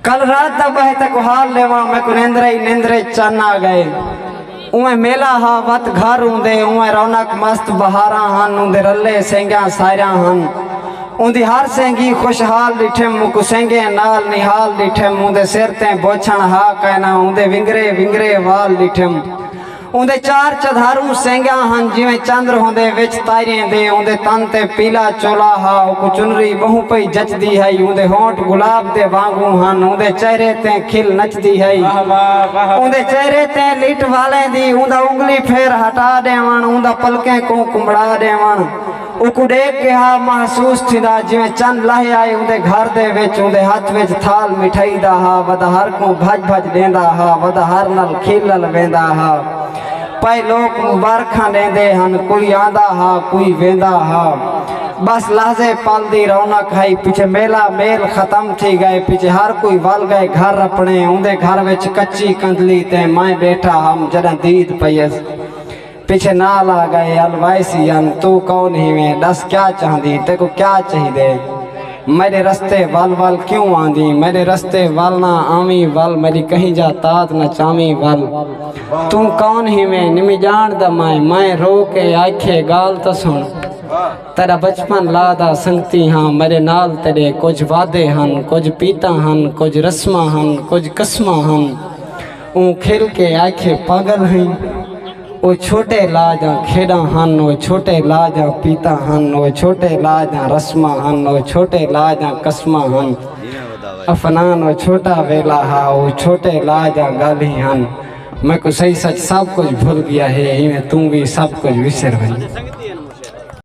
कल रात बहे तक हाल लेवा मैं को निंद्रे चन आ गए। उए मेला हा वत घर उंदे उए रौनक मस्त बहारा हन उंदे रले सेंगा सारा हन उंदी हर सेंगी खुशहाल डिठे मुक सेंगे नाल निहाल डिठे उंदे सिर ते बोछण हा कहना उंदे विंगरे विंगरे वाल डिठे उंदे चार चधारू सेंगा हन जिवें चंद्र होंदे विच तारे दे उंदे तन ते पीला चोला हा को चुनरी बहु पई जचदी है उंदे होंठ गुलाब दे वांगू हन उंदे चेहरे ते खिल नचदी है उंदे चेहरे ते लीट वाले दी उंदा उंगली फेर हटा देवण उंदा पलके को कुंबड़ा देवण उकु देख के हा महसूस थिंदा जिवें चंद लहे आए उंदे घर दे विच उंदे हाथ विच थाल मिठाई दा हा वद हर को भज भज देंदा हा वद हर नल खिलल वेंदा हा पै लोग मुबारखां देंदे हन कोई आंदा हा कोई वेंदा हा बस लहजे पल दी रौनक है पीछे मेला मेल खत्म थी गए पीछे हर कोई वल गए घर अपने उंदे घर विच कच्ची कंदली ते मैं बैठा हम जरा दीद पयस पीछे नाल आ गए अलवाइसी अन तू कौन ही में दस क्या चाहती तेको क्या चाहिए मेरे रस्ते वल वल क्यों आंदी मेरे रस्ते वल ना आमी वल मेरी कहीं जा तात न चामी वल तू कौन ही में निमी जान द मैं रो के आखे गाल तो सुन तेरा बचपन लादा संगती हाँ मेरे नाल तेरे कुछ वादे हन कुछ पीता हन कुछ रस्मा हन कुछ कसमा हन ऊ खेल के आखे पागल हैं वो छोटे लाजा खेड़ा हन वो छोटे लाजा पीता हन वो छोटे लाजा रस्मा हन वो छोटे लाजा कसमा हन अफनान वो छोटा वेला हा वो छोटे लाजा गाली हन मैं को सही सच सब कुछ भूल गया है इन्हें तुम भी सब कुछ विसर गई।